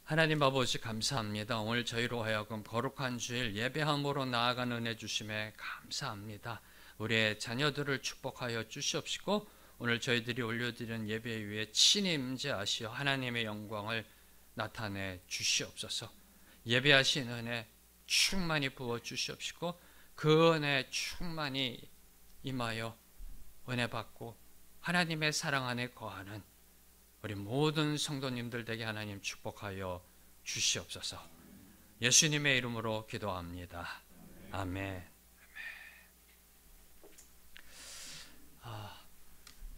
하나님 아버지 감사합니다. 오늘 저희로 하여금 거룩한 주일 예배함으로 나아가는 은혜 주심에 감사합니다. 우리의 자녀들을 축복하여 주시옵시고 오늘 저희들이 올려드리는 예배 위에 친히 임재하시어 하나님의 영광을 나타내 주시옵소서. 예배하신 은혜 충만히 부어 주시옵시고 그 은혜 충만히 임하여 은혜 받고 하나님의 사랑 안에 거하는 우리 모든 성도님들 되게 하나님 축복하여 주시옵소서. 예수님의 이름으로 기도합니다. 아멘.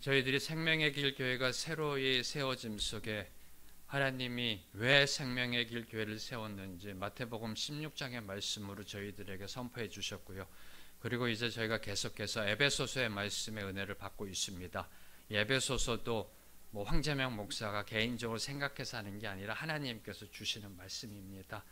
저희들이 생명의 길 교회가 새로이 세워짐 속에 하나님이 왜 생명의 길 교회를 세웠는지 마태복음 16장의 말씀으로 저희들에게 선포해 주셨고요. 그리고 이제 저희가 계속해서 에베소서의 말씀의 은혜를 받고 있습니다. 에베소서도 황재명 목사가 개인적으로 생각해서 하는 게 아니라 하나님께서 주시는 말씀입니다.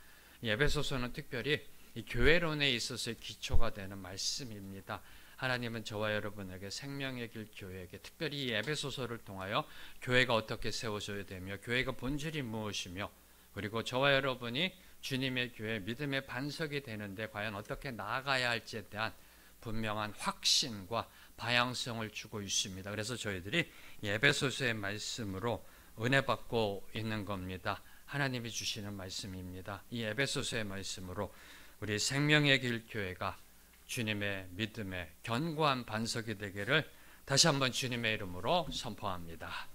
에베소서는 특별히 이 교회론에 있어서의 기초가 되는 말씀입니다. 하나님은 저와 여러분에게 생명의 길 교회에게 특별히 이 에베소서를 통하여 교회가 어떻게 세워져야 되며 교회가 본질이 무엇이며 그리고 저와 여러분이 주님의 교회 믿음의 반석이 되는데 과연 어떻게 나아가야 할지에 대한 분명한 확신과 방향성을 주고 있습니다. 그래서 저희들이 에베소서의 말씀으로 은혜 받고 있는 겁니다. 하나님이 주시는 말씀입니다. 이 에베소서의 말씀으로 우리 생명의 길 교회가 주님의 믿음의 견고한 반석이 되기를 다시 한번 주님의 이름으로 선포합니다.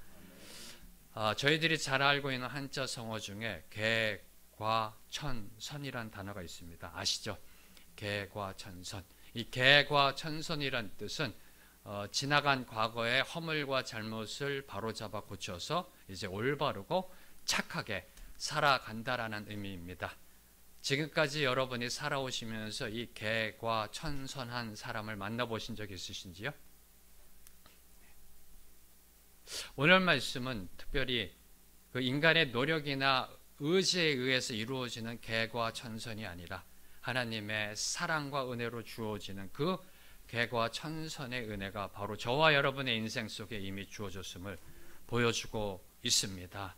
저희들이 잘 알고 있는 한자 성어 중에 개과천선이란 단어가 있습니다. 아시죠? 개과천선. 이 개과천선이란 뜻은 지나간 과거의 허물과 잘못을 바로잡아 고쳐서 이제 올바르고 착하게 살아간다라는 의미입니다. 지금까지 여러분이 살아오시면서 이 개과천선한 사람을 만나보신 적 있으신지요? 오늘 말씀은 특별히 그 인간의 노력이나 의지에 의해서 이루어지는 개과천선이 아니라 하나님의 사랑과 은혜로 주어지는 그 개과천선의 은혜가 바로 저와 여러분의 인생 속에 이미 주어졌음을 보여주고 있습니다.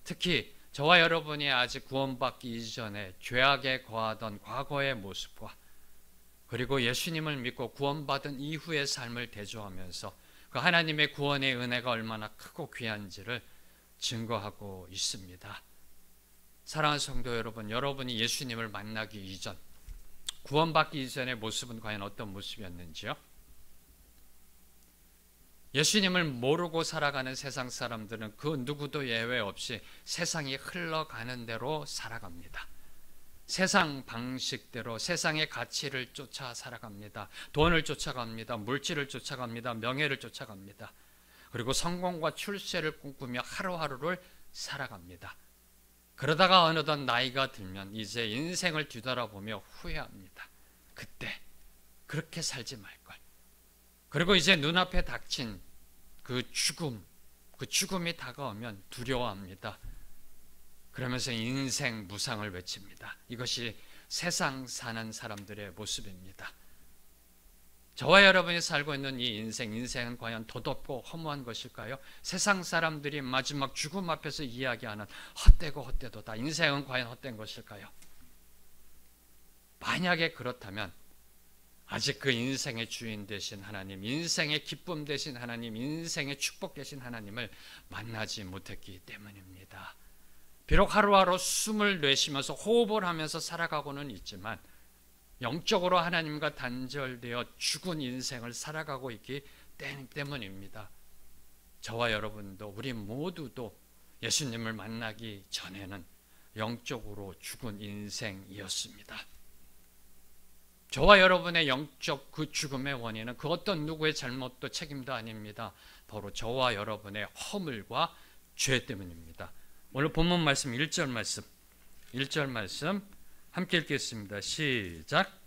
특히 저와 여러분이 아직 구원받기 이전에 죄악에 거하던 과거의 모습과 그리고 예수님을 믿고 구원받은 이후의 삶을 대조하면서 그 하나님의 구원의 은혜가 얼마나 크고 귀한지를 증거하고 있습니다. 사랑하는 성도 여러분, 여러분이 예수님을 만나기 이전, 구원받기 이전의 모습은 과연 어떤 모습이었는지요? 예수님을 모르고 살아가는 세상 사람들은 그 누구도 예외 없이 세상이 흘러가는 대로 살아갑니다. 세상 방식대로 세상의 가치를 쫓아 살아갑니다. 돈을 쫓아갑니다. 물질을 쫓아갑니다. 명예를 쫓아갑니다. 그리고 성공과 출세를 꿈꾸며 하루하루를 살아갑니다. 그러다가 어느덧 나이가 들면 이제 인생을 뒤돌아보며 후회합니다. 그때 그렇게 살지 말걸. 그리고 이제 눈앞에 닥친 그 죽음이 다가오면 두려워합니다. 그러면서 인생 무상을 외칩니다. 이것이 세상 사는 사람들의 모습입니다. 저와 여러분이 살고 있는 이 인생은 과연 도덕고 허무한 것일까요? 세상 사람들이 마지막 죽음 앞에서 이야기하는 헛되고 헛되도다. 인생은 과연 헛된 것일까요? 만약에 그렇다면 아직 그 인생의 주인 되신 하나님, 인생의 기쁨 되신 하나님, 인생의 축복 되신 하나님을 만나지 못했기 때문입니다. 비록 하루하루 숨을 내쉬면서 호흡을 하면서 살아가고는 있지만 영적으로 하나님과 단절되어 죽은 인생을 살아가고 있기 때문입니다. 저와 여러분도 우리 모두도 예수님을 만나기 전에는 영적으로 죽은 인생이었습니다. 저와 여러분의 영적 그 죽음의 원인은 그 어떤 누구의 잘못도 책임도 아닙니다. 바로 저와 여러분의 허물과 죄 때문입니다. 오늘 본문 말씀 1절 말씀 함께 읽겠습니다. 시작.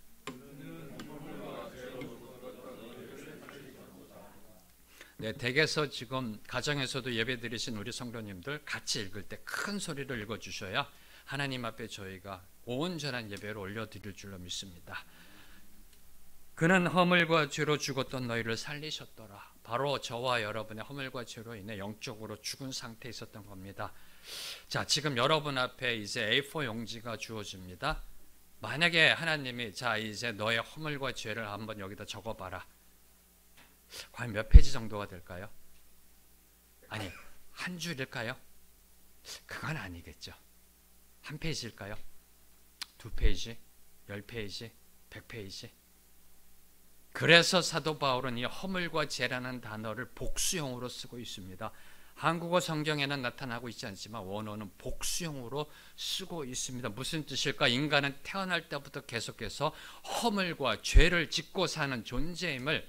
네, 댁에서 지금 가정에서도 예배 드리신 우리 성도님들 같이 읽을 때 큰 소리를 읽어주셔야 하나님 앞에 저희가 온전한 예배를 올려드릴 줄로 믿습니다. 그는 허물과 죄로 죽었던 너희를 살리셨더라. 바로 저와 여러분의 허물과 죄로 인해 영적으로 죽은 상태에 있었던 겁니다. 자, 지금 여러분 앞에 이제 A4 용지가 주어집니다. 만약에 하나님이 자 이제 너의 허물과 죄를 한번 여기다 적어봐라. 과연 몇 페이지 정도가 될까요? 아니, 한 줄일까요? 그건 아니겠죠. 한 페이지일까요? 두 페이지? 10페이지? 100페이지? 그래서 사도 바울은 이 허물과 죄라는 단어를 복수형으로 쓰고 있습니다. 한국어 성경에는 나타나고 있지 않지만 원어는 복수형으로 쓰고 있습니다. 무슨 뜻일까? 인간은 태어날 때부터 계속해서 허물과 죄를 짓고 사는 존재임을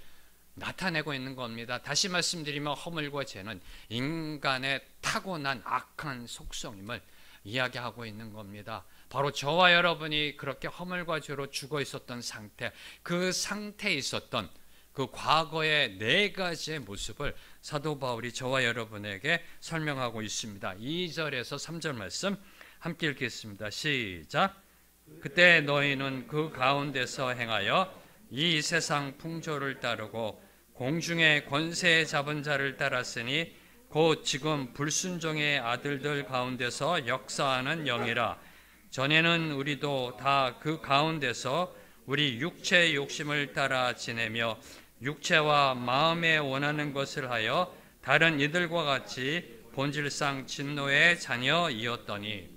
나타내고 있는 겁니다. 다시 말씀드리면 허물과 죄는 인간의 타고난 악한 속성임을 이야기하고 있는 겁니다. 바로 저와 여러분이 그렇게 허물과 죄로 죽어 있었던 상태, 그 상태에 있었던 그 과거의 네 가지의 모습을 사도 바울이 저와 여러분에게 설명하고 있습니다. 2절에서 3절 말씀 함께 읽겠습니다. 시작. 그때 너희는 그 가운데서 행하여 이 세상 풍조를 따르고 공중의 권세 잡은 자를 따랐으니 곧 지금 불순종의 아들들 가운데서 역사하는 영이라. 전에는 우리도 다 그 가운데서 우리 육체의 욕심을 따라 지내며 육체와 마음에 원하는 것을 하여 다른 이들과 같이 본질상 진노의 자녀이었더니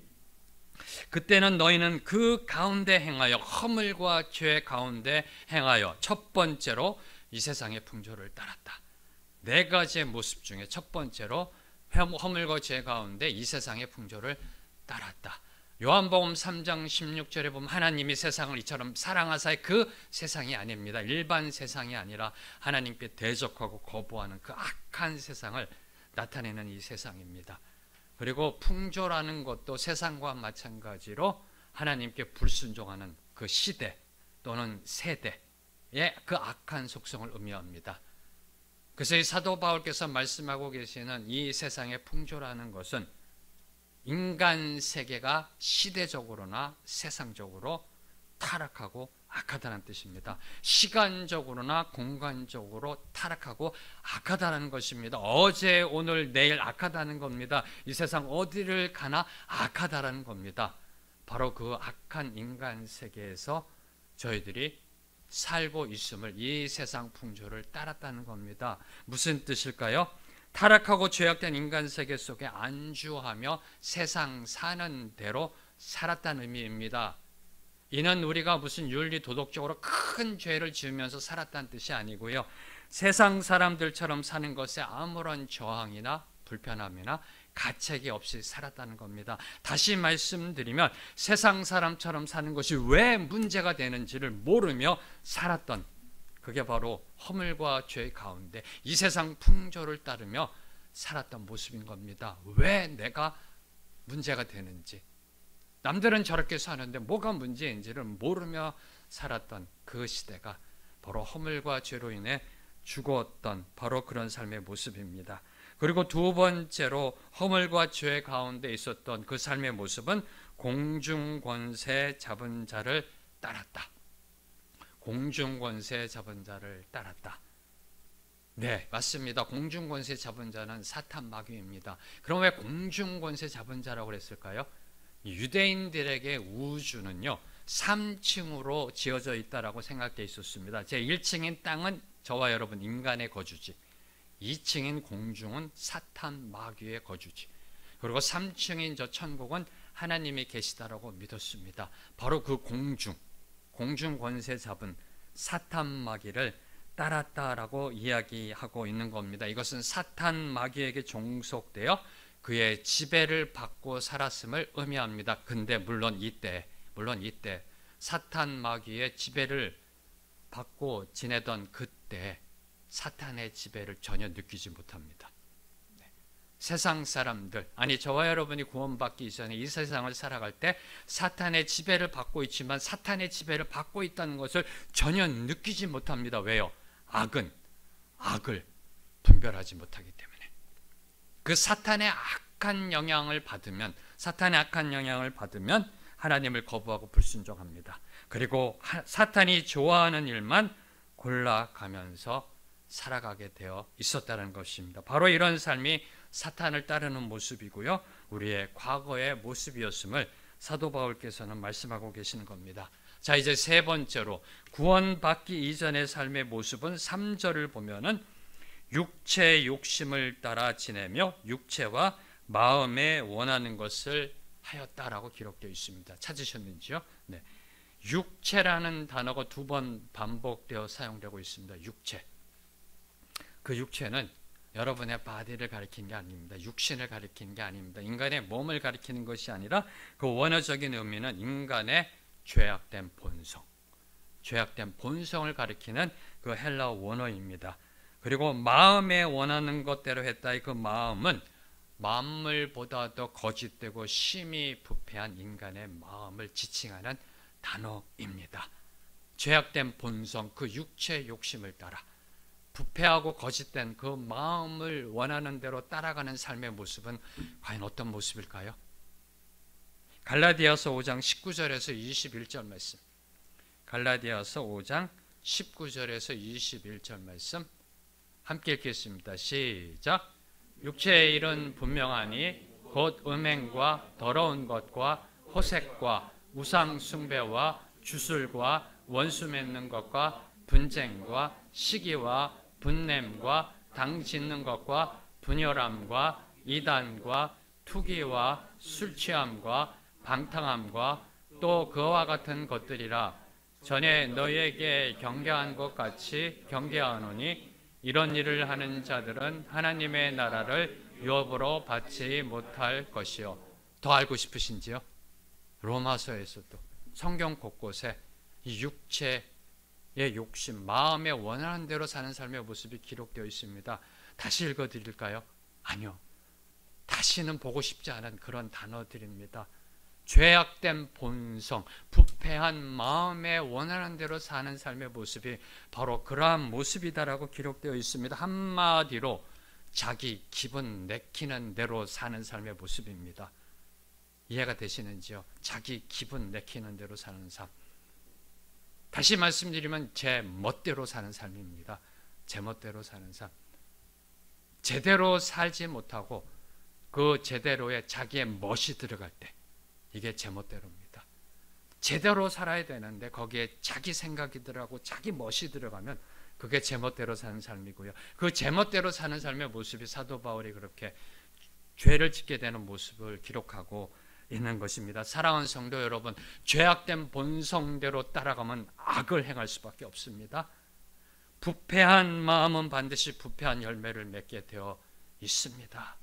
그때는 너희는 그 가운데 행하여 허물과 죄 가운데 행하여 첫 번째로 이 세상의 풍조를 따랐다. 네 가지의 모습 중에 첫 번째로 허물과 죄 가운데 이 세상의 풍조를 따랐다. 요한복음 3장 16절에 보면 하나님이 세상을 이처럼 사랑하사 그 세상이 아닙니다. 일반 세상이 아니라 하나님께 대적하고 거부하는 그 악한 세상을 나타내는 이 세상입니다. 그리고 풍조라는 것도 세상과 마찬가지로 하나님께 불순종하는 그 시대 또는 세대의 그 악한 속성을 의미합니다. 그래서 이 사도 바울께서 말씀하고 계시는 이 세상의 풍조라는 것은 인간 세계가 시대적으로나 세상적으로 타락하고 악하다는 뜻입니다. 시간적으로나 공간적으로 타락하고 악하다는 것입니다. 어제 오늘 내일 악하다는 겁니다. 이 세상 어디를 가나 악하다는 겁니다. 바로 그 악한 인간 세계에서 저희들이 살고 있음을 이 세상 풍조를 따랐다는 겁니다. 무슨 뜻일까요? 타락하고 죄악된 인간 세계 속에 안주하며 세상 사는 대로 살았다는 의미입니다. 이는 우리가 무슨 윤리 도덕적으로 큰 죄를 지으면서 살았다는 뜻이 아니고요. 세상 사람들처럼 사는 것에 아무런 저항이나 불편함이나 가책이 없이 살았다는 겁니다. 다시 말씀드리면 세상 사람처럼 사는 것이 왜 문제가 되는지를 모르며 살았던, 그게 바로 허물과 죄 가운데 이 세상 풍조를 따르며 살았던 모습인 겁니다. 왜 내가 문제가 되는지, 남들은 저렇게 사는데 뭐가 문제인지를 모르며 살았던 그 시대가 바로 허물과 죄로 인해 죽었던 바로 그런 삶의 모습입니다. 그리고 두 번째로 허물과 죄 가운데 있었던 그 삶의 모습은 공중권세 잡은 자를 따랐다. 공중권세 잡은 자를 따랐다. 네, 맞습니다. 공중권세 잡은 자는 사탄 마귀입니다. 그럼 왜 공중권세 잡은 자라고 그랬을까요? 유대인들에게 우주는요 3층으로 지어져 있다라고 생각되어 있었습니다. 제 1층인 땅은 저와 여러분 인간의 거주지, 2층인 공중은 사탄 마귀의 거주지, 그리고 3층인 저 천국은 하나님이 계시다라고 믿었습니다. 바로 그 공중 권세 잡은 사탄 마귀를 따랐다라고 이야기하고 있는 겁니다. 이것은 사탄 마귀에게 종속되어 그의 지배를 받고 살았음을 의미합니다. 근데 물론 이때 사탄 마귀의 지배를 받고 지내던 그때 사탄의 지배를 전혀 느끼지 못합니다. 세상 사람들, 아니 저와 여러분이 구원받기 이전에 이 세상을 살아갈 때 사탄의 지배를 받고 있지만 사탄의 지배를 받고 있다는 것을 전혀 느끼지 못합니다. 왜요? 악은 악을 분별하지 못하기 때문에. 그 사탄의 악한 영향을 받으면 하나님을 거부하고 불순종합니다. 그리고 사탄이 좋아하는 일만 골라가면서 살아가게 되어 있었다는 것입니다. 바로 이런 삶이 사탄을 따르는 모습이고요, 우리의 과거의 모습이었음을 사도 바울께서는 말씀하고 계시는 겁니다. 자, 이제 세 번째로 구원받기 이전의 삶의 모습은 3절을 보면은 육체의 욕심을 따라 지내며 육체와 마음에 원하는 것을 하였다라고 기록되어 있습니다. 찾으셨는지요? 네. 육체라는 단어가 2번 반복되어 사용되고 있습니다. 육체. 그 육체는 여러분의 바디를 가리키는 게 아닙니다. 육신을 가리키는 게 아닙니다. 인간의 몸을 가리키는 것이 아니라 그 원어적인 의미는 인간의 죄악된 본성, 죄악된 본성을 가리키는 그 헬라어 원어입니다. 그리고 마음에 원하는 것대로 했다의 그 마음은 만물보다도 거짓되고 심히 부패한 인간의 마음을 지칭하는 단어입니다. 죄악된 본성, 그 육체의 욕심을 따라 부패하고 거짓된 그 마음을 원하는 대로 따라가는 삶의 모습은 과연 어떤 모습일까요? 갈라디아서 5장 19절에서 21절 말씀, 갈라디아서 5장 19절에서 21절 말씀 함께 읽겠습니다. 시작. 육체의 일은 분명하니 곧 음행과 더러운 것과 호색과 우상 숭배와 주술과 원수 맺는 것과 분쟁과 시기와 분냄과 당 짓는 것과 분열함과 이단과 투기와 술 취함과 방탕함과 또 그와 같은 것들이라. 전에 너희에게 경계한 것 같이 경계하노니 이런 일을 하는 자들은 하나님의 나라를 유업으로 받지 못할 것이요. 더 알고 싶으신지요? 로마서에서도 성경 곳곳에 이 육체의 욕심, 마음에 원하는 대로 사는 삶의 모습이 기록되어 있습니다. 다시 읽어드릴까요? 아니요. 다시는 보고 싶지 않은 그런 단어들입니다. 죄악된 본성, 부패한 마음에 원하는 대로 사는 삶의 모습이 바로 그러한 모습이다라고 기록되어 있습니다. 한마디로 자기 기분 내키는 대로 사는 삶의 모습입니다. 이해가 되시는지요? 자기 기분 내키는 대로 사는 삶. 다시 말씀드리면 제 멋대로 사는 삶입니다. 제 멋대로 사는 삶. 제대로 살지 못하고 그 제대로에 자기의 멋이 들어갈 때, 이게 제멋대로입니다. 제대로 살아야 되는데 거기에 자기 생각이 들어가고 자기 멋이 들어가면 그게 제멋대로 사는 삶이고요. 그 제멋대로 사는 삶의 모습이 사도 바울이 그렇게 죄를 짓게 되는 모습을 기록하고 있는 것입니다. 사랑하는 성도 여러분, 죄악된 본성대로 따라가면 악을 행할 수밖에 없습니다. 부패한 마음은 반드시 부패한 열매를 맺게 되어 있습니다.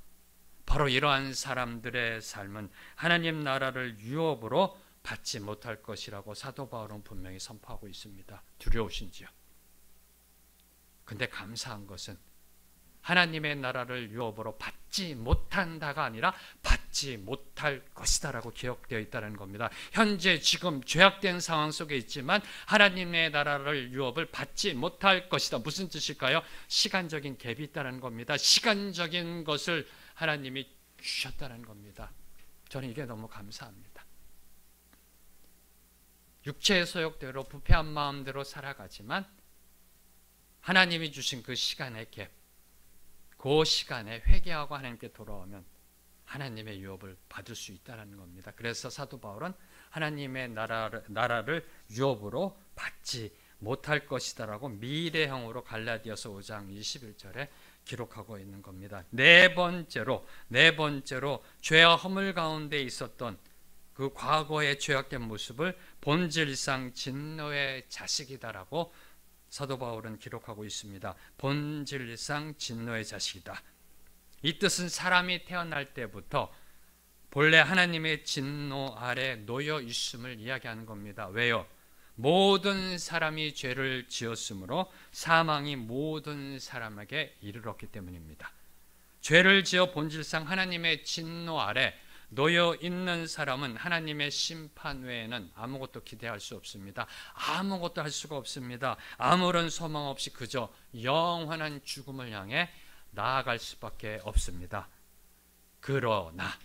바로 이러한 사람들의 삶은 하나님 나라를 유업으로 받지 못할 것이라고 사도 바울은 분명히 선포하고 있습니다. 두려우신지요? 근데 감사한 것은 하나님의 나라를 유업으로 받지 못한다가 아니라 받지 못할 것이다라고 기록되어 있다는 겁니다. 현재 지금 죄악된 상황 속에 있지만 하나님의 나라를 유업을 받지 못할 것이다. 무슨 뜻일까요? 시간적인 갭이 있다는 겁니다. 시간적인 것을 하나님이 주셨다는 겁니다. 저는 이게 너무 감사합니다. 육체의 소욕대로 부패한 마음대로 살아가지만 하나님이 주신 그 시간의 갭, 그 시간에 회개하고 하나님께 돌아오면 하나님의 유업을 받을 수 있다는 겁니다. 그래서 사도 바울은 하나님의 나라를 유업으로 받지 못할 것이다라고 미래형으로 갈라디아서 5장 21절에 기록하고 있는 겁니다. 네 번째로 죄와 허물 가운데 있었던 그 과거의 죄악된 모습을 본질상 진노의 자식이다라고 사도 바울은 기록하고 있습니다. 본질상 진노의 자식이다. 이 뜻은 사람이 태어날 때부터 본래 하나님의 진노 아래 놓여 있음을 이야기하는 겁니다. 왜요? 모든 사람이 죄를 지었으므로 사망이 모든 사람에게 이르렀기 때문입니다. 죄를 지어 본질상 하나님의 진노 아래 놓여 있는 사람은 하나님의 심판 외에는 아무것도 기대할 수 없습니다. 아무것도 할 수가 없습니다. 아무런 소망 없이 그저 영원한 죽음을 향해 나아갈 수밖에 없습니다. 그러나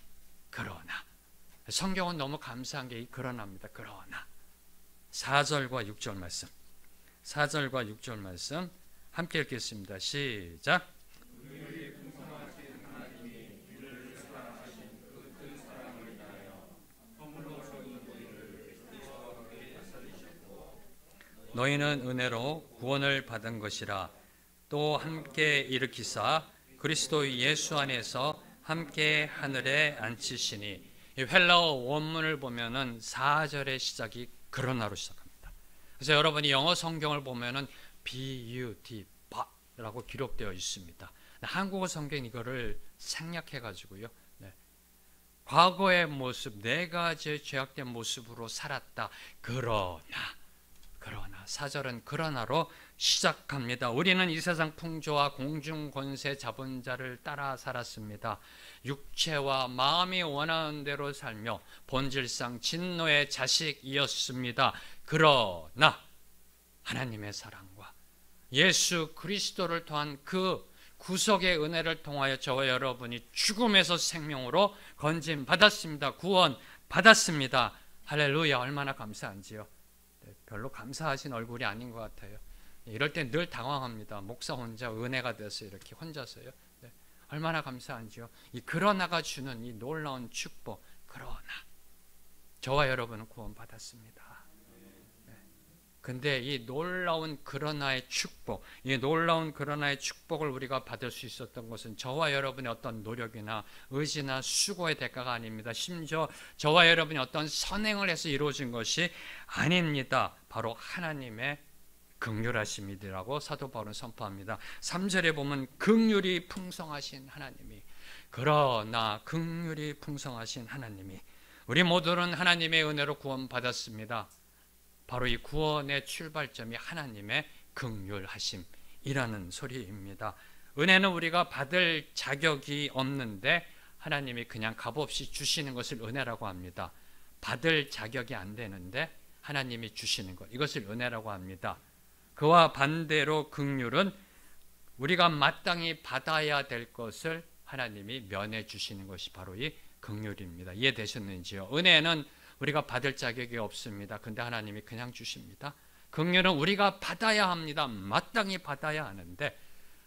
성경은 너무 감사한 게 이 그러나입니다. 그러나 4절과 6절 말씀, 4절과 6절 말씀 함께 읽겠습니다. 시작. 너희는 은혜로 구원을 받은 것이라. 또 함께 일으키사 그리스도 예수 안에서 함께 하늘에 앉히시니. 이 헬라어 원문을 보면은 4절의 시작이 그러나로 시작합니다. 그래서 여러분이 영어 성경을 보면은 BUT라고 기록되어 있습니다. 한국어 성경 이거를 생략해 가지고요. 과거의 모습, 내가 제 죄악된 모습으로 살았다. 그러나 4절은 그러나로 시작합니다. 우리는 이 세상 풍조와 공중 권세 잡은 자를 따라 살았습니다. 육체와 마음이 원하는 대로 살며 본질상 진노의 자식이었습니다. 그러나 하나님의 사랑과 예수 그리스도를 통한 그 구속의 은혜를 통하여 저와 여러분이 죽음에서 생명으로 건짐 받았습니다. 구원 받았습니다. 할렐루야. 얼마나 감사한지요. 별로 감사하신 얼굴이 아닌 것 같아요. 이럴 때 늘 당황합니다. 목사 혼자 은혜가 돼서 이렇게 혼자서요. 얼마나 감사한지요. 이 그러나가 주는 이 놀라운 축복. 그러나 저와 여러분은 구원 받았습니다. 근데 이 놀라운 그러나의 축복, 이 놀라운 그러나의 축복을 우리가 받을 수 있었던 것은 저와 여러분의 어떤 노력이나 의지나 수고의 대가가 아닙니다. 심지어 저와 여러분이 어떤 선행을 해서 이루어진 것이 아닙니다. 바로 하나님의 긍휼하심이라고 사도 바울은 선포합니다. 3절에 보면 긍휼이 풍성하신 하나님이, 그러나 긍휼이 풍성하신 하나님이, 우리 모두는 하나님의 은혜로 구원받았습니다. 바로 이 구원의 출발점이 하나님의 긍휼하심이라는 소리입니다. 은혜는 우리가 받을 자격이 없는데 하나님이 그냥 값없이 주시는 것을 은혜라고 합니다. 받을 자격이 안 되는데 하나님이 주시는 것, 이것을 은혜라고 합니다. 그와 반대로 긍휼은 우리가 마땅히 받아야 될 것을 하나님이 면해 주시는 것이 바로 이 긍휼입니다. 이해되셨는지요? 은혜는 우리가 받을 자격이 없습니다. 근데 하나님이 그냥 주십니다. 긍휼은 우리가 받아야 합니다. 마땅히 받아야 하는데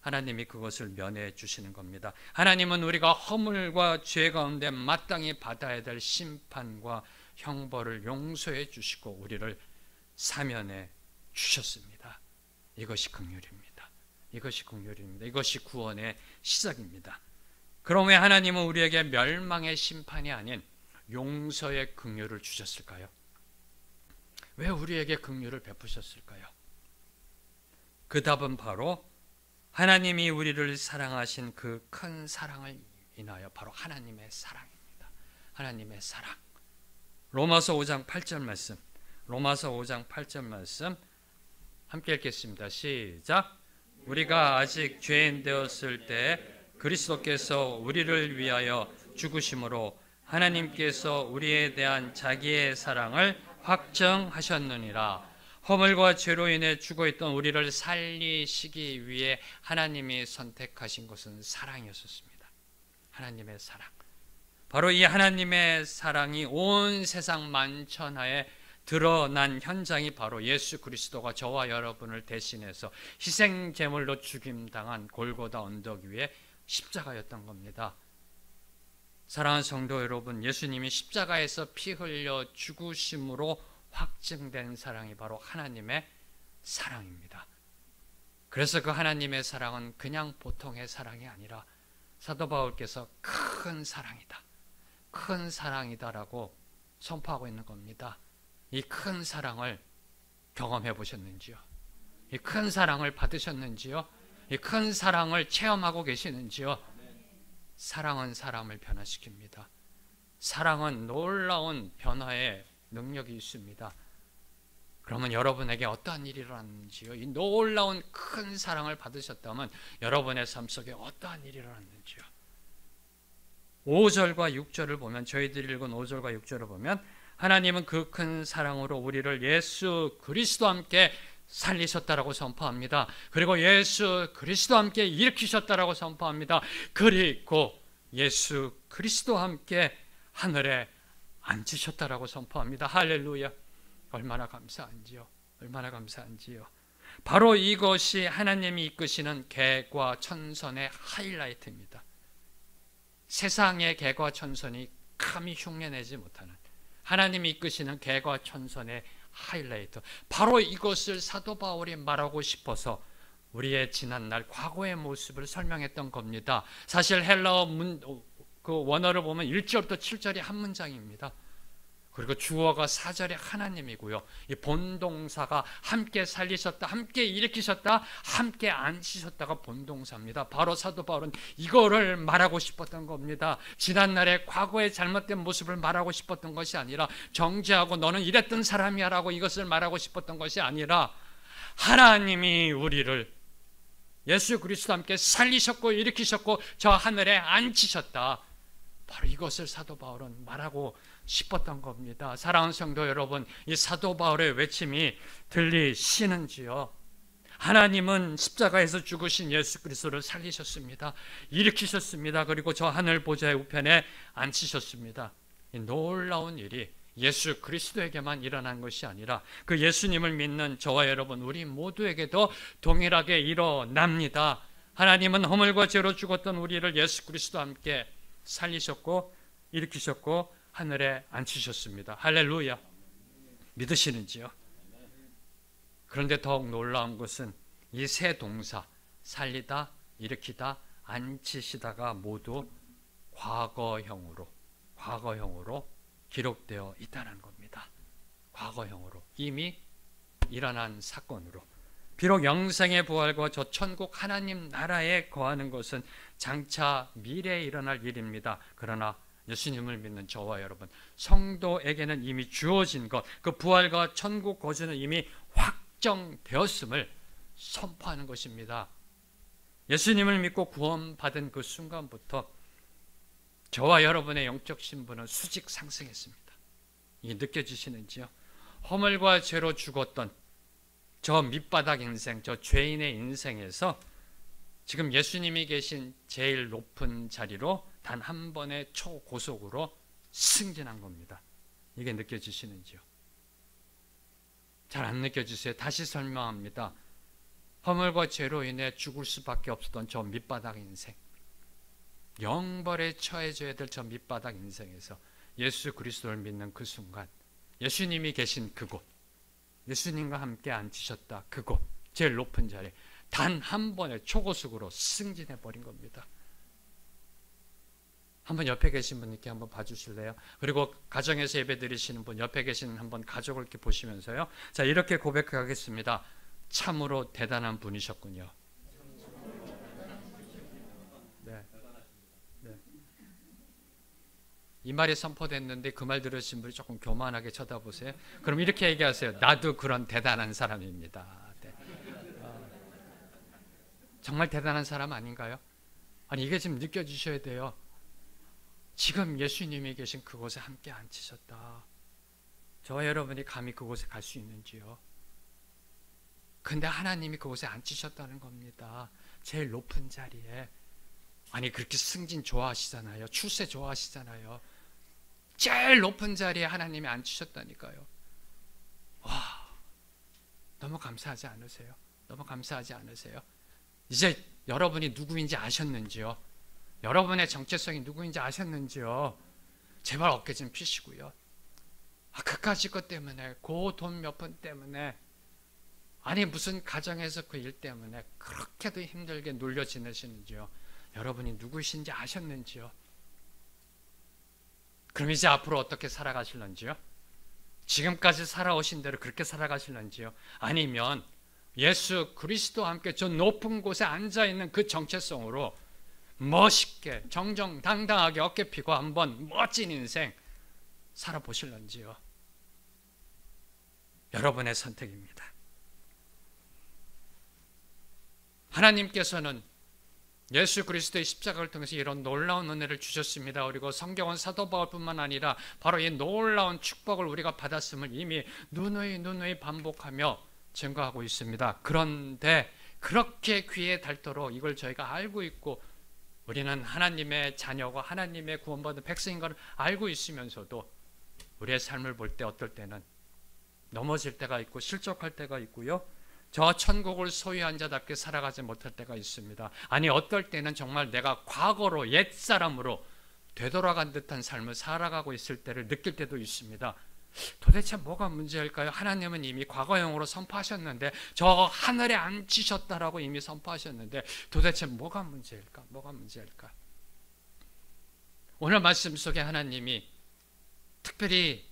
하나님이 그것을 면해 주시는 겁니다. 하나님은 우리가 허물과 죄 가운데 마땅히 받아야 될 심판과 형벌을 용서해 주시고 우리를 사면해 주셨습니다. 이것이 긍휼입니다. 이것이 긍휼입니다. 이것이 구원의 시작입니다. 그럼 왜 하나님은 우리에게 멸망의 심판이 아닌 용서의 긍휼을 주셨을까요? 왜 우리에게 긍휼을 베푸셨을까요? 그 답은 바로 하나님이 우리를 사랑하신 그 큰 사랑을 인하여 바로 하나님의 사랑입니다. 하나님의 사랑. 로마서 5장 8절 말씀. 로마서 5장 8절 말씀 함께 읽겠습니다. 시작. 우리가 아직 죄인 되었을 때 그리스도께서 우리를 위하여 죽으심으로 하나님께서 우리에 대한 자기의 사랑을 확정하셨느니라. 허물과 죄로 인해 죽어있던 우리를 살리시기 위해 하나님이 선택하신 것은 사랑이었습니다. 하나님의 사랑. 바로 이 하나님의 사랑이 온 세상 만천하에 드러난 현장이 바로 예수 그리스도가 저와 여러분을 대신해서 희생 제물로 죽임당한 골고다 언덕 위에 십자가였던 겁니다. 사랑하는 성도 여러분, 예수님이 십자가에서 피 흘려 죽으심으로 확증된 사랑이 바로 하나님의 사랑입니다. 그래서 그 하나님의 사랑은 그냥 보통의 사랑이 아니라 사도 바울께서 큰 사랑이다, 큰 사랑이다라고 선포하고 있는 겁니다. 이 큰 사랑을 경험해 보셨는지요? 이 큰 사랑을 받으셨는지요? 이 큰 사랑을 체험하고 계시는지요? 사랑은 사람을 변화시킵니다. 사랑은 놀라운 변화의 능력이 있습니다. 그러면 여러분에게 어떠한 일이 일어났는지요? 이 놀라운 큰 사랑을 받으셨다면 여러분의 삶 속에 어떠한 일이 일어났는지요? 5절과 6절을 보면, 저희들이 읽은 5절과 6절을 보면 하나님은 그 큰 사랑으로 우리를 예수 그리스도와 함께 살리셨다라고 선포합니다. 그리고 예수 그리스도와 함께 일으키셨다라고 선포합니다. 그리고 예수 그리스도와 함께 하늘에 앉으셨다라고 선포합니다. 할렐루야. 얼마나 감사한지요. 얼마나 감사한지요. 바로 이것이 하나님이 이끄시는 개과천선의 하이라이트입니다. 세상의 개과천선이 감히 흉내내지 못하는 하나님이 이끄시는 개과천선의 하이라이트, 바로 이것을 사도 바울이 말하고 싶어서 우리의 지난날 과거의 모습을 설명했던 겁니다. 사실 헬라어 그 원어를 보면 1절부터 7절이 한 문장입니다. 그리고 주어가 4절에 하나님이고요. 이 본동사가 함께 살리셨다, 함께 일으키셨다, 함께 앉히셨다가 본동사입니다. 바로 사도 바울은 이거를 말하고 싶었던 겁니다. 지난날의 과거의 잘못된 모습을 말하고 싶었던 것이 아니라, 정죄하고 너는 이랬던 사람이야 라고 이것을 말하고 싶었던 것이 아니라, 하나님이 우리를 예수 그리스도와 함께 살리셨고 일으키셨고 저 하늘에 앉히셨다, 바로 이것을 사도 바울은 말하고 싶었던 겁니다. 사랑하는 성도 여러분, 이 사도 바울의 외침이 들리시는지요? 하나님은 십자가에서 죽으신 예수 그리스도를 살리셨습니다. 일으키셨습니다. 그리고 저 하늘 보좌의 우편에 앉히셨습니다. 이 놀라운 일이 예수 그리스도에게만 일어난 것이 아니라 그 예수님을 믿는 저와 여러분, 우리 모두에게도 동일하게 일어납니다. 하나님은 허물과 죄로 죽었던 우리를 예수 그리스도와 함께 살리셨고 일으키셨고 하늘에 앉히셨습니다. 할렐루야. 믿으시는지요? 그런데 더욱 놀라운 것은 이 세 동사, 살리다, 일으키다, 앉히시다가 모두 과거형으로 기록되어 있다는 겁니다. 과거형으로, 이미 일어난 사건으로. 비록 영생의 부활과 저 천국 하나님 나라에 거하는 것은 장차 미래에 일어날 일입니다. 그러나 예수님을 믿는 저와 여러분, 성도에게는 이미 주어진 것, 그 부활과 천국 거주는 이미 확정되었음을 선포하는 것입니다. 예수님을 믿고 구원받은 그 순간부터 저와 여러분의 영적 신분은 수직 상승했습니다. 이게 느껴지시는지요? 허물과 죄로 죽었던 저 밑바닥 인생, 저 죄인의 인생에서 지금 예수님이 계신 제일 높은 자리로 단 한 번의 초고속으로 승진한 겁니다. 이게 느껴지시는지요? 잘 안 느껴지세요? 다시 설명합니다. 허물과 죄로 인해 죽을 수밖에 없었던 저 밑바닥 인생, 영벌에 처해져야 될 저 밑바닥 인생에서 예수 그리스도를 믿는 그 순간, 예수님이 계신 그곳, 예수님과 함께 앉으셨다 그곳, 제일 높은 자리, 단 한 번의 초고속으로 승진해 버린 겁니다. 한번 옆에 계신 분께 한번 봐주실래요? 그리고 가정에서 예배 드리시는 분, 옆에 계신 한번 가족을 이렇게 보시면서요, 자, 이렇게 고백하겠습니다. 참으로 대단한 분이셨군요. 네. 네. 이 말이 선포됐는데 그 말 들으신 분이 조금 교만하게 쳐다보세요. 그럼 이렇게 얘기하세요. 나도 그런 대단한 사람입니다. 네. 정말 대단한 사람 아닌가요? 아니, 이게 지금 느껴지셔야 돼요. 지금 예수님이 계신 그곳에 함께 앉히셨다. 저와 여러분이 감히 그곳에 갈 수 있는지요? 근데 하나님이 그곳에 앉히셨다는 겁니다. 제일 높은 자리에. 아니, 그렇게 승진 좋아하시잖아요. 출세 좋아하시잖아요. 제일 높은 자리에 하나님이 앉히셨다니까요. 와, 너무 감사하지 않으세요? 너무 감사하지 않으세요? 이제 여러분이 누구인지 아셨는지요? 여러분의 정체성이 누구인지 아셨는지요? 제발 어깨 좀 피시고요. 그까짓 것 때문에, 그 돈 몇 푼 때문에, 아니 무슨 가정에서 그 일 때문에 그렇게도 힘들게 눌려 지내시는지요? 여러분이 누구이신지 아셨는지요? 그럼 이제 앞으로 어떻게 살아가실런지요? 지금까지 살아오신 대로 그렇게 살아가실런지요? 아니면 예수 그리스도와 함께 저 높은 곳에 앉아있는 그 정체성으로 멋있게 정정당당하게 어깨 피고 한번 멋진 인생 살아보실런지요? 여러분의 선택입니다. 하나님께서는 예수 그리스도의 십자가를 통해서 이런 놀라운 은혜를 주셨습니다. 그리고 성경은 사도 바울뿐만 아니라 바로 이 놀라운 축복을 우리가 받았음을 이미 누누이 반복하며 증거하고 있습니다. 그런데 그렇게 귀에 닳도록 이걸 저희가 알고 있고, 우리는 하나님의 자녀고 하나님의 구원받은 백성인 걸 알고 있으면서도 우리의 삶을 볼 때 어떨 때는 넘어질 때가 있고 실족할 때가 있고요, 저 천국을 소유한 자답게 살아가지 못할 때가 있습니다. 아니 어떨 때는 정말 내가 과거로 옛사람으로 되돌아간 듯한 삶을 살아가고 있을 때를 느낄 때도 있습니다. 도대체 뭐가 문제일까요? 하나님은 이미 과거형으로 선포하셨는데, 저 하늘에 앉히셨다라고 이미 선포하셨는데 도대체 뭐가 문제일까? 뭐가 문제일까? 오늘 말씀 속에 하나님이 특별히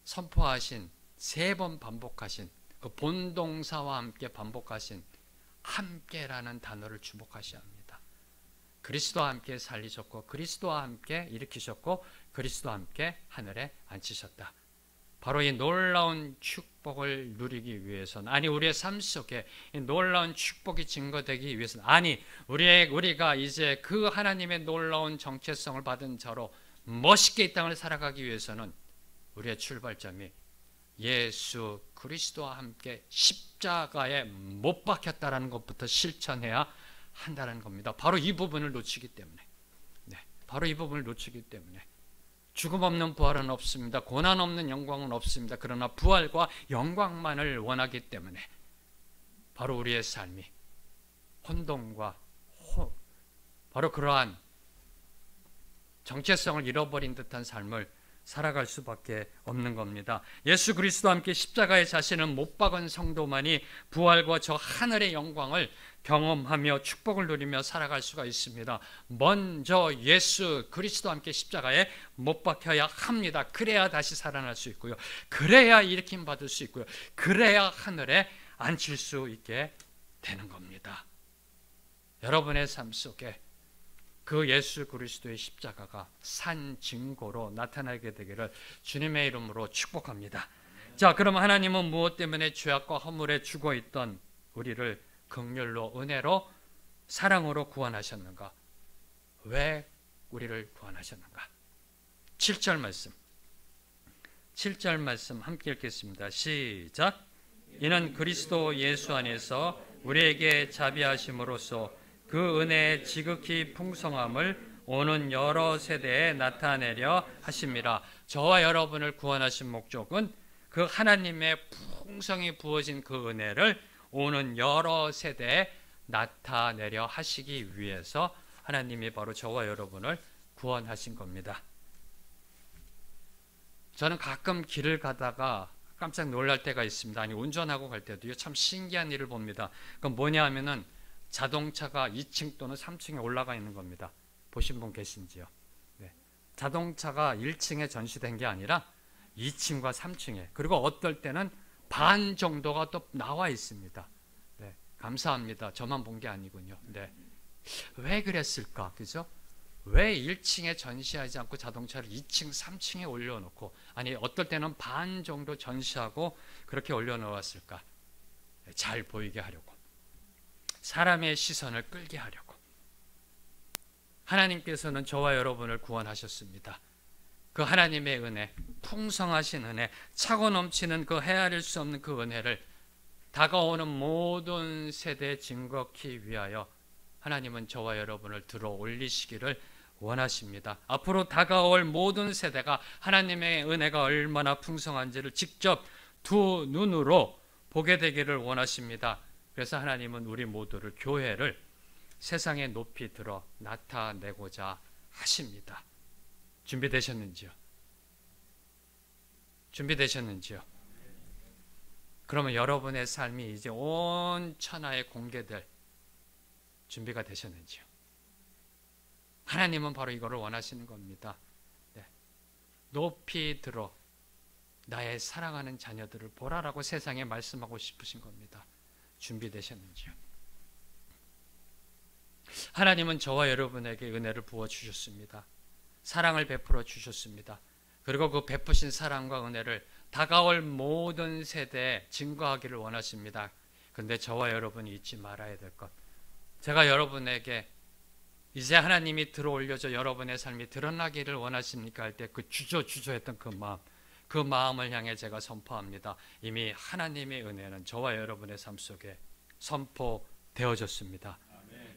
선포하신 3번 반복하신 그 본동사와 함께 반복하신 함께라는 단어를 주목하셔야 합니다. 그리스도와 함께 살리셨고 그리스도와 함께 일으키셨고 그리스도와 함께 하늘에 앉히셨다. 바로 이 놀라운 축복을 누리기 위해서는, 아니 우리의 삶 속에 이 놀라운 축복이 증거되기 위해서는, 아니 우리가 이제 그 하나님의 놀라운 정체성을 받은 자로 멋있게 이 땅을 살아가기 위해서는 우리의 출발점이 예수 그리스도와 함께 십자가에 못 박혔다라는 것부터 실천해야 한다는 겁니다. 바로 이 부분을 놓치기 때문에, 바로 이 부분을 놓치기 때문에 죽음 없는 부활은 없습니다. 고난 없는 영광은 없습니다. 그러나 부활과 영광만을 원하기 때문에 바로 우리의 삶이 혼돈과 바로 그러한 정체성을 잃어버린 듯한 삶을 살아갈 수밖에 없는 겁니다. 예수 그리스도와 함께 십자가에 자신을 못 박은 성도만이 부활과 저 하늘의 영광을 경험하며 축복을 누리며 살아갈 수가 있습니다. 먼저 예수 그리스도와 함께 십자가에 못 박혀야 합니다. 그래야 다시 살아날 수 있고요. 그래야 일으킴 받을 수 있고요. 그래야 하늘에 앉힐 수 있게 되는 겁니다. 여러분의 삶 속에 그 예수 그리스도의 십자가가 산 증거로 나타나게 되기를 주님의 이름으로 축복합니다. 자, 그럼 하나님은 무엇 때문에 죄악과 허물에 죽어 있던 우리를 긍휼로, 은혜로, 사랑으로 구원하셨는가? 왜 우리를 구원하셨는가? 7절 말씀 함께 읽겠습니다. 시작. 이는 그리스도 예수 안에서 우리에게 자비하심으로써 그 은혜의 지극히 풍성함을 오는 여러 세대에 나타내려 하심이라. 저와 여러분을 구원하신 목적은 그 하나님의 풍성히 부어진 그 은혜를 오는 여러 세대에 나타내려 하시기 위해서 하나님이 바로 저와 여러분을 구원하신 겁니다. 저는 가끔 길을 가다가 깜짝 놀랄 때가 있습니다. 아니 운전하고 갈 때도요, 참 신기한 일을 봅니다. 그건 뭐냐 하면은 자동차가 2층 또는 3층에 올라가 있는 겁니다. 보신 분 계신지요? 네. 자동차가 1층에 전시된 게 아니라 2층과 3층에, 그리고 어떨 때는 반 정도가 또 나와 있습니다. 네. 감사합니다. 저만 본 게 아니군요. 네. 왜 그랬을까? 그죠? 왜 1층에 전시하지 않고 자동차를 2층, 3층에 올려놓고, 아니 어떨 때는 반 정도 전시하고 그렇게 올려놓았을까? 잘 보이게 하려고, 사람의 시선을 끌게 하려고. 하나님께서는 저와 여러분을 구원하셨습니다. 그 하나님의 은혜, 풍성하신 은혜, 차고 넘치는 그 헤아릴 수 없는 그 은혜를 다가오는 모든 세대에 증거하기 위하여 하나님은 저와 여러분을 들어 올리시기를 원하십니다. 앞으로 다가올 모든 세대가 하나님의 은혜가 얼마나 풍성한지를 직접 두 눈으로 보게 되기를 원하십니다. 그래서 하나님은 우리 모두를, 교회를 세상에 높이 들어 나타내고자 하십니다. 준비되셨는지요? 준비되셨는지요? 그러면 여러분의 삶이 이제 온 천하에 공개될 준비가 되셨는지요? 하나님은 바로 이거를 원하시는 겁니다. 네. 높이 들어 나의 사랑하는 자녀들을 보라라고 세상에 말씀하고 싶으신 겁니다. 준비되셨는지요? 하나님은 저와 여러분에게 은혜를 부어주셨습니다. 사랑을 베풀어 주셨습니다. 그리고 그 베푸신 사랑과 은혜를 다가올 모든 세대에 증거하기를 원하십니다. 그런데 저와 여러분이 잊지 말아야 될 것, 제가 여러분에게 이제 하나님이 들어올려져 여러분의 삶이 드러나기를 원하십니까 할 때 그 주저주저했던 그 마음을 향해 제가 선포합니다. 이미 하나님의 은혜는 저와 여러분의 삶 속에 선포되어졌습니다.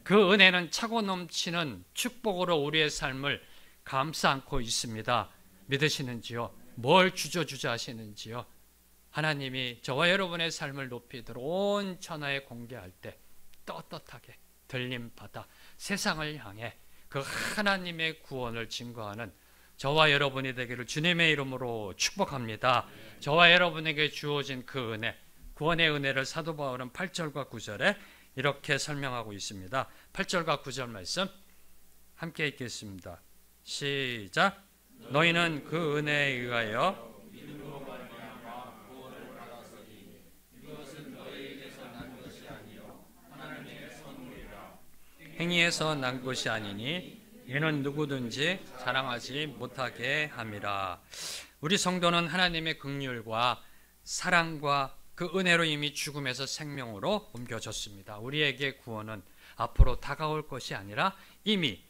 그 은혜는 차고 넘치는 축복으로 우리의 삶을 감싸 안고 있습니다. 믿으시는지요? 뭘 주저주저 하시는지요? 하나님이 저와 여러분의 삶을 높이도록 온 천하에 공개할 때 떳떳하게 들림 받아 세상을 향해 그 하나님의 구원을 증거하는 저와 여러분이 되기를 주님의 이름으로 축복합니다. 저와 여러분에게 주어진 그 은혜, 구원의 은혜를 사도 바울은 8절과 9절에 이렇게 설명하고 있습니다. 8절과 9절 말씀 함께 읽겠습니다. 시작. 너희는 그 은혜에 의하여 행위에서 난 것이 아니니 이는 누구든지 자랑하지 못하게 함이라. 우리 성도는 하나님의 긍휼과 사랑과 그 은혜로 이미 죽음에서 생명으로 옮겨졌습니다. 우리에게 구원은 앞으로 다가올 것이 아니라 이미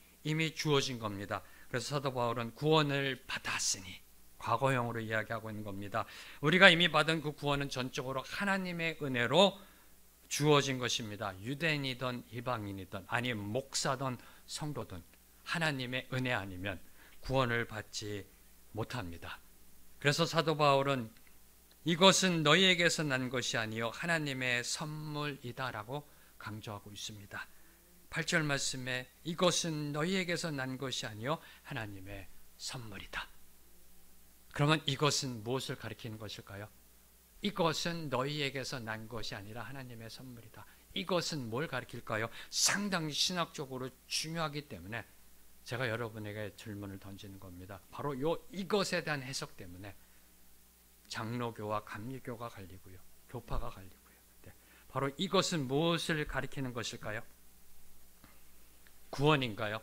주어진 겁니다. 그래서 사도 바울은 구원을 받았으니 과거형으로 이야기하고 있는 겁니다. 우리가 이미 받은 그 구원은 전적으로 하나님의 은혜로 주어진 것입니다. 유대인이든 이방인이든 아니면 목사든 성도든 하나님의 은혜 아니면 구원을 받지 못합니다. 그래서 사도 바울은 이것은 너희에게서 난 것이 아니요 하나님의 선물이다라고 강조하고 있습니다. 8절 말씀에 이것은 너희에게서 난 것이 아니요 하나님의 선물이다. 그러면 이것은 무엇을 가리키는 것일까요? 이것은 너희에게서 난 것이 아니라 하나님의 선물이다. 이것은 뭘 가리킬까요? 상당히 신학적으로 중요하기 때문에 제가 여러분에게 질문을 던지는 겁니다. 바로 이것에 대한 해석 때문에 장로교와 감리교가 갈리고요. 교파가 갈리고요. 네. 바로 이것은 무엇을 가리키는 것일까요? 구원인가요?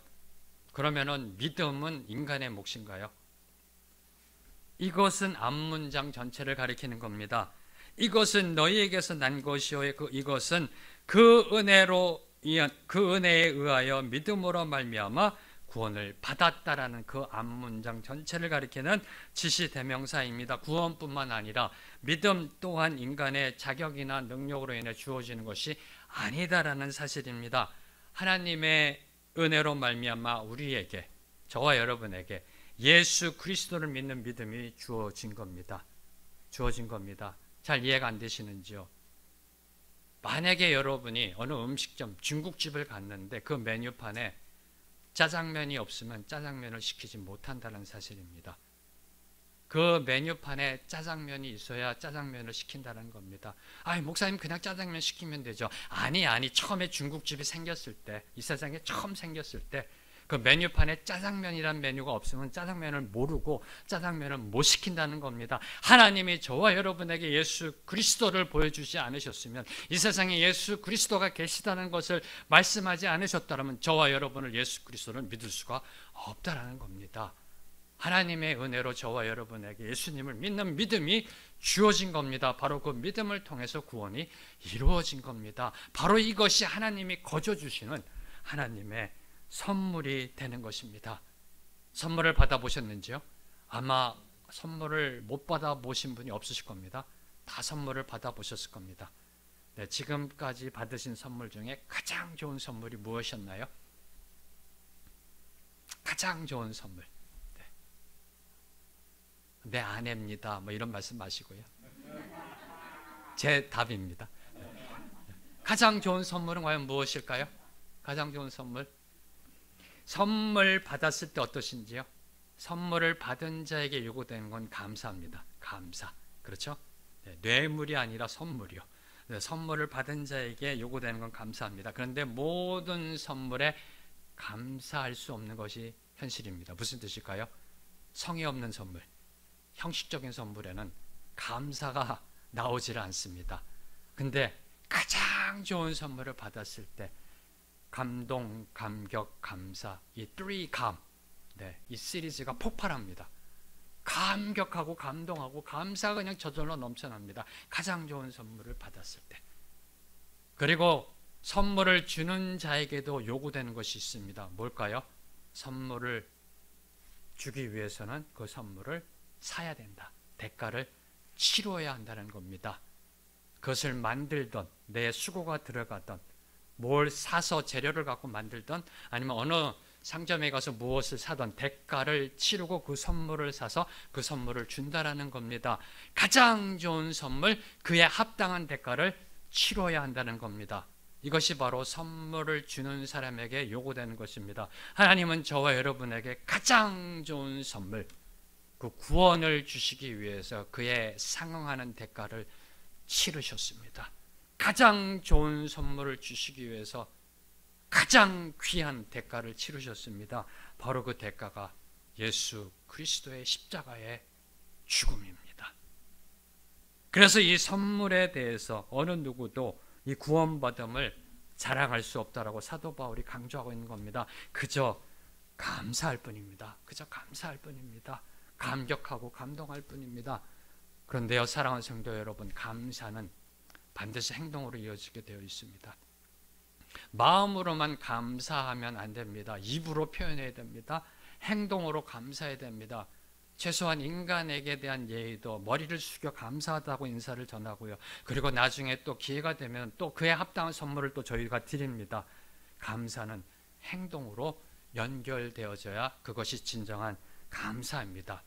그러면은 믿음은 인간의 몫인가요? 이것은 앞문장 전체를 가리키는 겁니다. 이것은 너희에게서 난 것이요 이것은 그 은혜에 의하여 믿음으로 말미암아 구원을 받았다라는 그 앞문장 전체를 가리키는 지시대명사입니다. 구원뿐만 아니라 믿음 또한 인간의 자격이나 능력으로 인해 주어지는 것이 아니다라는 사실입니다. 하나님의 은혜로 말미암아 우리에게, 저와 여러분에게 예수 그리스도를 믿는 믿음이 주어진 겁니다. 주어진 겁니다. 잘 이해가 안 되시는지요? 만약에 여러분이 어느 음식점, 중국집을 갔는데 그 메뉴판에 짜장면이 없으면 짜장면을 시키지 못한다는 사실입니다. 그 메뉴판에 짜장면이 있어야 짜장면을 시킨다는 겁니다. 아니 목사님 그냥 짜장면 시키면 되죠. 아니 처음에 중국집이 생겼을 때, 이 세상에 처음 생겼을 때 그 메뉴판에 짜장면이란 메뉴가 없으면 짜장면을 모르고 짜장면을 못 시킨다는 겁니다. 하나님이 저와 여러분에게 예수 그리스도를 보여주지 않으셨으면, 이 세상에 예수 그리스도가 계시다는 것을 말씀하지 않으셨다면 저와 여러분을 예수 그리스도를 믿을 수가 없다라는 겁니다. 하나님의 은혜로 저와 여러분에게 예수님을 믿는 믿음이 주어진 겁니다. 바로 그 믿음을 통해서 구원이 이루어진 겁니다. 바로 이것이 하나님이 거저 주시는 하나님의 선물이 되는 것입니다. 선물을 받아보셨는지요? 아마 선물을 못 받아보신 분이 없으실 겁니다. 다 선물을 받아보셨을 겁니다. 네, 지금까지 받으신 선물 중에 가장 좋은 선물이 무엇이었나요? 가장 좋은 선물. 네. 내 아내입니다. 뭐 이런 말씀 마시고요. 제 답입니다. 가장 좋은 선물은 과연 무엇일까요? 가장 좋은 선물? 선물 받았을 때 어떠신지요? 선물을 받은 자에게 요구되는 건 감사합니다. 감사. 그렇죠? 네, 뇌물이 아니라 선물이요. 네, 선물을 받은 자에게 요구되는 건 감사합니다. 그런데 모든 선물에 감사할 수 없는 것이 현실입니다. 무슨 뜻일까요? 성의 없는 선물, 형식적인 선물에는 감사가 나오질 않습니다. 근데 가장 좋은 선물을 받았을 때 감동, 감격, 감사, 이 3감, 네, 이 시리즈가 폭발합니다. 감격하고 감동하고 감사가 그냥 저절로 넘쳐납니다. 가장 좋은 선물을 받았을 때. 그리고 선물을 주는 자에게도 요구되는 것이 있습니다. 뭘까요? 선물을 주기 위해서는 그 선물을 사야 된다. 대가를 치러야 한다는 겁니다. 그것을 만들던, 내 수고가 들어가던, 뭘 사서 재료를 갖고 만들던, 아니면 어느 상점에 가서 무엇을 사던 대가를 치르고 그 선물을 사서 그 선물을 준다라는 겁니다. 가장 좋은 선물, 그에 합당한 대가를 치러야 한다는 겁니다. 이것이 바로 선물을 주는 사람에게 요구되는 것입니다. 하나님은 저와 여러분에게 가장 좋은 선물, 그 구원을 주시기 위해서 그에 상응하는 대가를 치르셨습니다. 가장 좋은 선물을 주시기 위해서 가장 귀한 대가를 치르셨습니다. 바로 그 대가가 예수 그리스도의 십자가의 죽음입니다. 그래서 이 선물에 대해서 어느 누구도 이 구원받음을 자랑할 수 없다라고 사도 바울이 강조하고 있는 겁니다. 그저 감사할 뿐입니다. 그저 감사할 뿐입니다. 감격하고 감동할 뿐입니다. 그런데요, 사랑하는 성도 여러분, 감사는 반드시 행동으로 이어지게 되어 있습니다. 마음으로만 감사하면 안 됩니다. 입으로 표현해야 됩니다. 행동으로 감사해야 됩니다. 최소한 인간에게 대한 예의도 머리를 숙여 감사하다고 인사를 전하고요. 그리고 나중에 또 기회가 되면 또 그에 합당한 선물을 또 저희가 드립니다. 감사는 행동으로 연결되어져야 그것이 진정한 감사입니다.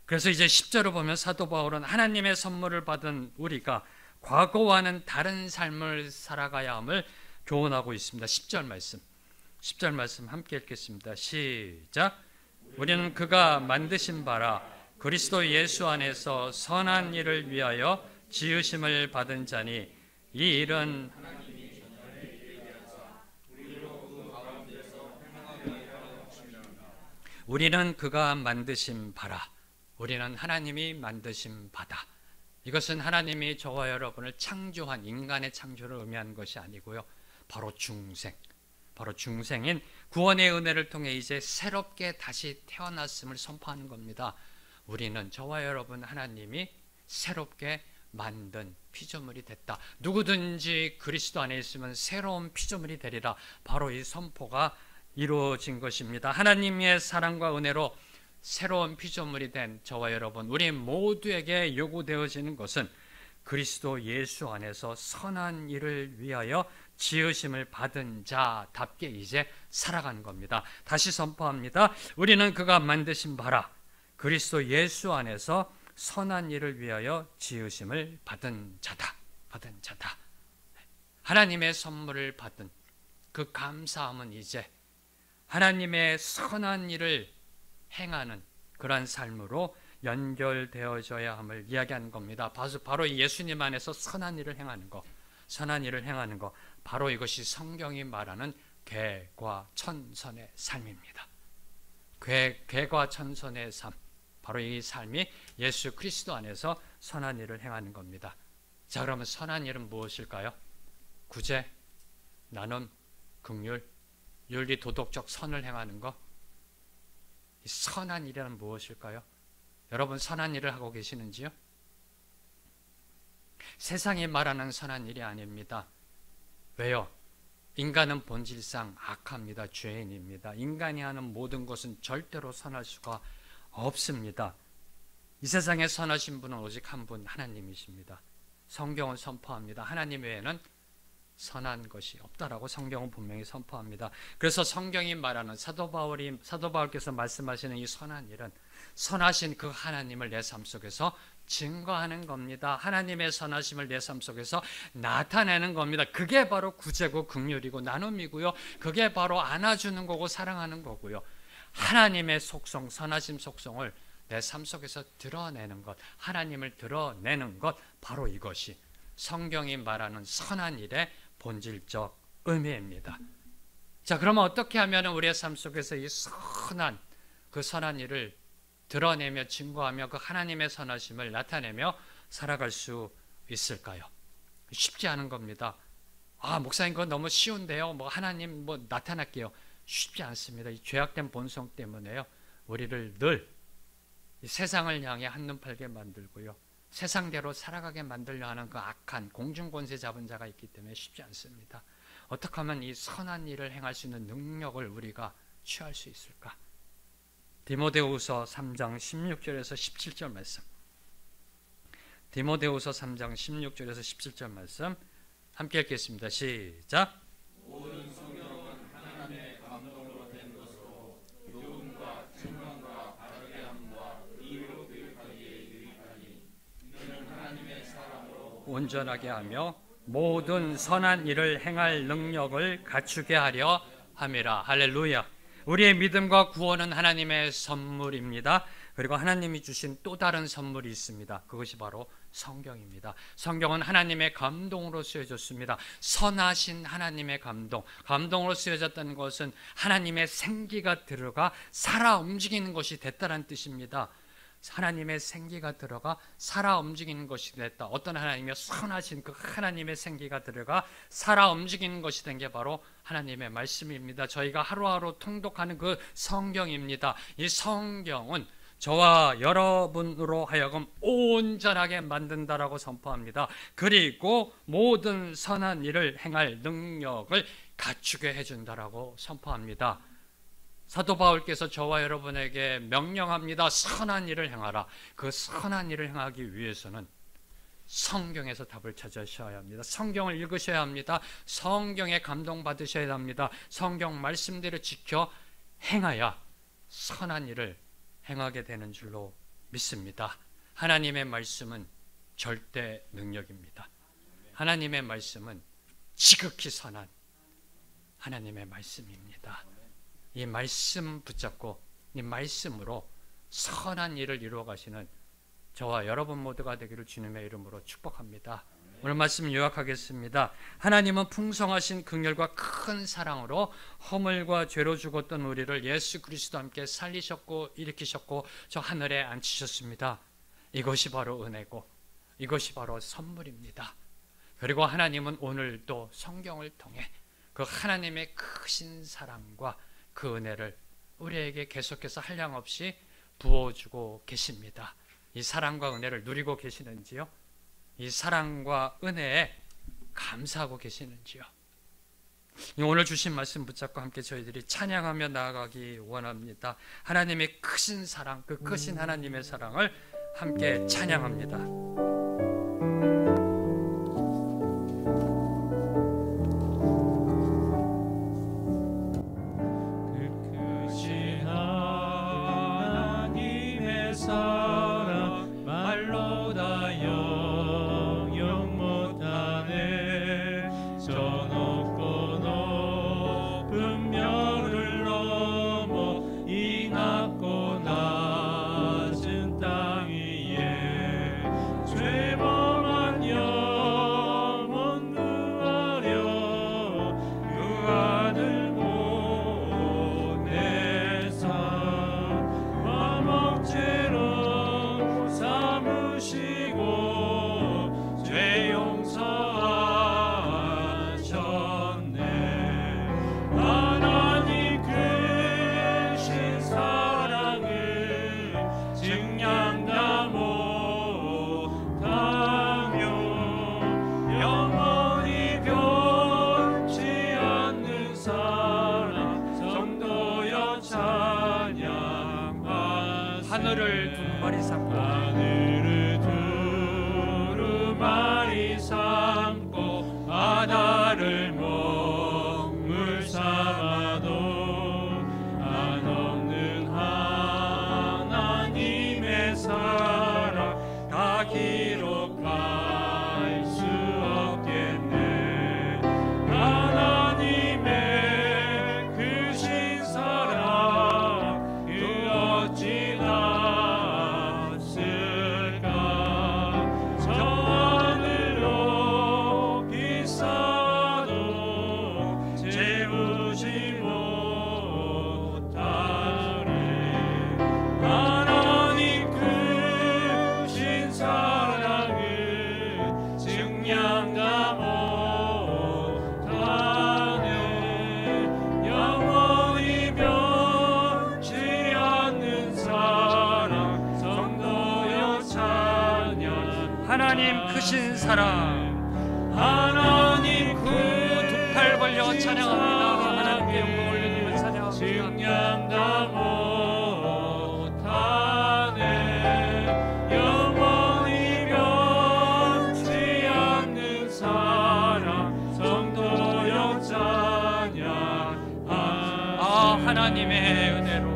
그래서 이제 10절을 보면 사도 바울은 하나님의 선물을 받은 우리가 과거와는 다른 삶을 살아가야 함을 교훈하고 있습니다. 10절 말씀 함께 읽겠습니다. 시작. 우리는 그가 만드신 바라 그리스도 예수 안에서 선한 일을 위하여 지으심을 받은 자니 이 일은 우리는 그가 만드신 바라, 우리는 하나님이 만드신 바다. 이것은 하나님이 저와 여러분을 창조한 인간의 창조를 의미하는 것이 아니고요, 바로 중생인 구원의 은혜를 통해 이제 새롭게 다시 태어났음을 선포하는 겁니다. 우리는, 저와 여러분, 하나님이 새롭게 만든 피조물이 됐다. 누구든지 그리스도 안에 있으면 새로운 피조물이 되리라. 바로 이 선포가 이루어진 것입니다. 하나님의 사랑과 은혜로 새로운 피조물이 된 저와 여러분, 우리 모두에게 요구되어지는 것은 그리스도 예수 안에서 선한 일을 위하여 지으심을 받은 자답게 이제 살아가는 겁니다. 다시 선포합니다. 우리는 그가 만드신 바라 그리스도 예수 안에서 선한 일을 위하여 지으심을 받은 자다. 하나님의 선물을 받은 그 감사함은 이제 하나님의 선한 일을 행하는 그러한 삶으로 연결되어져야 함을 이야기하는 겁니다. 바로 예수님 안에서 선한 일을 행하는 것, 바로 이것이 성경이 말하는 궤과천선의 삶입니다. 궤과천선의 삶, 바로 이 삶이 예수 그리스도 안에서 선한 일을 행하는 겁니다. 자, 그러면 선한 일은 무엇일까요? 구제, 나눔, 긍휼, 윤리, 도덕적 선을 행하는 것. 이 선한 일이란 무엇일까요? 여러분, 선한 일을 하고 계시는지요? 세상이 말하는 선한 일이 아닙니다. 왜요? 인간은 본질상 악합니다. 죄인입니다. 인간이 하는 모든 것은 절대로 선할 수가 없습니다. 이 세상에 선하신 분은 오직 한 분, 하나님이십니다. 성경은 선포합니다. 하나님 외에는 선한 것이 없다라고 성경은 분명히 선포합니다. 그래서 성경이 말하는 사도 바울께서 말씀하시는 이 선한 일은 선하신 그 하나님을 내 삶 속에서 증거하는 겁니다. 하나님의 선하심을 내 삶 속에서 나타내는 겁니다. 그게 바로 구제고 긍휼이고 나눔이고요. 그게 바로 안아주는 거고 사랑하는 거고요. 하나님의 속성, 선하심 속성을 내 삶 속에서 드러내는 것, 하나님을 드러내는 것, 바로 이것이 성경이 말하는 선한 일의 본질적 의미입니다. 자, 그러면 어떻게 하면 우리의 삶 속에서 이 그 선한 일을 드러내며 증거하며 그 하나님의 선하심을 나타내며 살아갈 수 있을까요? 쉽지 않은 겁니다. 목사님, 그건 너무 쉬운데요. 하나님 나타날게요. 쉽지 않습니다. 이 죄악된 본성 때문에요, 우리를 늘 이 세상을 향해 한눈 팔게 만들고요, 세상대로 살아가게 만들려 하는 그 악한 공중권세 잡은 자가 있기 때문에 쉽지 않습니다. 어떻게 하면 이 선한 일을 행할 수 있는 능력을 우리가 취할 수 있을까? 디모데후서 3장 16절에서 17절 말씀, 디모데후서 3장 16절에서 17절 말씀 함께 읽겠습니다. 시작. 모든 성경은 하나님의 감동으로 된 것으로 온전하게 하며 모든 선한 일을 행할 능력을 갖추게 하려 함이라. 할렐루야. 우리의 믿음과 구원은 하나님의 선물입니다. 그리고 하나님이 주신 또 다른 선물이 있습니다. 그것이 바로 성경입니다. 성경은 하나님의 감동으로 쓰여졌습니다. 선하신 하나님의 감동으로 쓰여졌다는 것은 하나님의 생기가 들어가 살아 움직이는 것이 됐다는 뜻입니다. 하나님의 생기가 들어가 살아 움직이는 것이 됐다. 어떤 하나님의 선하신 그 하나님의 생기가 들어가 살아 움직이는 것이 된 게 바로 하나님의 말씀입니다. 저희가 하루하루 통독하는 그 성경입니다. 이 성경은 저와 여러분으로 하여금 온전하게 만든다라고 선포합니다. 그리고 모든 선한 일을 행할 능력을 갖추게 해준다라고 선포합니다. 사도 바울께서 저와 여러분에게 명령합니다. 선한 일을 행하라. 그 선한 일을 행하기 위해서는 성경에서 답을 찾으셔야 합니다. 성경을 읽으셔야 합니다. 성경에 감동받으셔야 합니다. 성경 말씀대로 지켜 행하야 선한 일을 행하게 되는 줄로 믿습니다. 하나님의 말씀은 절대 능력입니다. 하나님의 말씀은 지극히 선한 하나님의 말씀입니다. 이 말씀 붙잡고 이 말씀으로 선한 일을 이루어 가시는 저와 여러분 모두가 되기를 주님의 이름으로 축복합니다. 오늘 말씀 요약하겠습니다. 하나님은 풍성하신 긍휼과 큰 사랑으로 허물과 죄로 죽었던 우리를 예수 그리스도와 함께 살리셨고 일으키셨고 저 하늘에 앉히셨습니다. 이것이 바로 은혜고 이것이 바로 선물입니다. 그리고 하나님은 오늘도 성경을 통해 그 하나님의 크신 사랑과 그 은혜를 우리에게 계속해서 한량없이 부어주고 계십니다. 이 사랑과 은혜를 누리고 계시는지요? 이 사랑과 은혜에 감사하고 계시는지요? 오늘 주신 말씀 붙잡고 함께 저희들이 찬양하며 나아가기 원합니다. 하나님의 크신 사랑, 그 크신 하나님의 사랑을 함께 찬양합니다. 하늘을 두루마리 삼고 바다를 먹물 삼아도 한없는 하나님의 사랑 다 기록할 수 없겠네. 하나님의 크신 사랑 그 어찌 하나님 크신 사랑, 하나님 그 두 팔 벌려 찬양합니다. 하나님께 영광 올려드리며 찬양합니다. 증량다 못하네 영원히 변치 않는 사랑 성도여 찬양. 하나님의 은혜로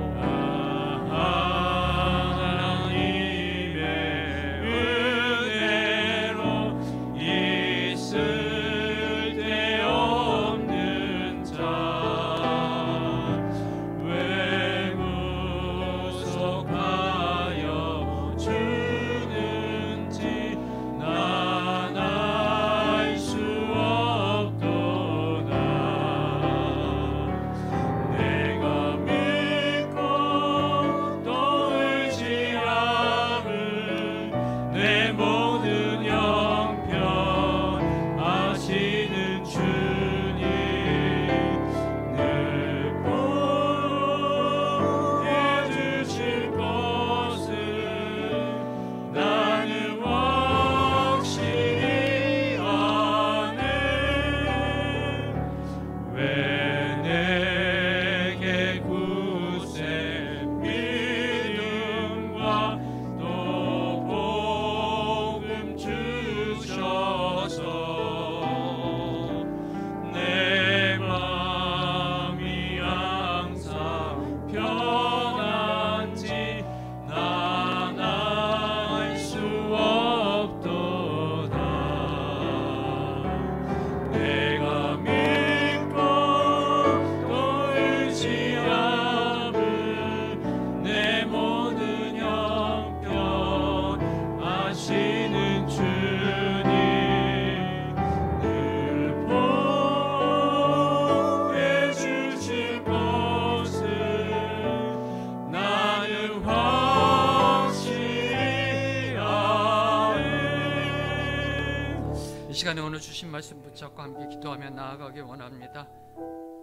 시간에 오늘 주신 말씀 붙잡고 함께 기도하며 나아가기 원합니다.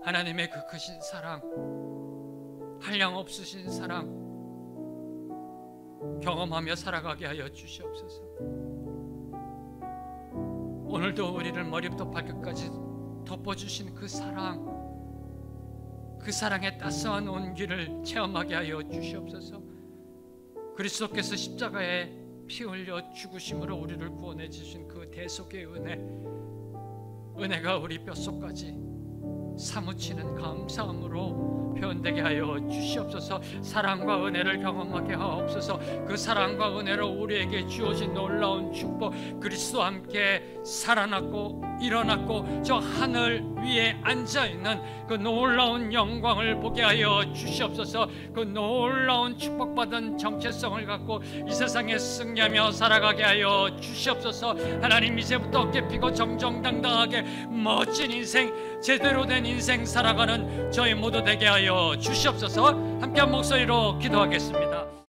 하나님의 그 크신 사랑, 한량 없으신 사랑 경험하며 살아가게 하여 주시옵소서. 오늘도 우리를 머리부터 발끝까지 덮어주신 그 사랑, 그 사랑의 따스한 온기를 체험하게 하여 주시옵소서. 그리스도께서 십자가에 피 흘려 죽으심으로 우리를 구원해 주신 그 대속의 은혜가 우리 뼛속까지 사무치는 감사함으로 표현되게 하여 주시옵소서. 사랑과 은혜를 경험하게 하옵소서. 그 사랑과 은혜로 우리에게 주어진 놀라운 축복, 그리스도와 함께 살아났고 일어났고 저 하늘 위에 앉아있는 그 놀라운 영광을 보게 하여 주시옵소서. 그 놀라운 축복받은 정체성을 갖고 이 세상에 승리하며 살아가게 하여 주시옵소서. 하나님, 이제부터 어깨 펴고 정정당당하게 멋진 인생, 제대로 된 인생 살아가는 저희 모두 되게 하여 주시옵소서. 함께 한 목소리로 기도하겠습니다.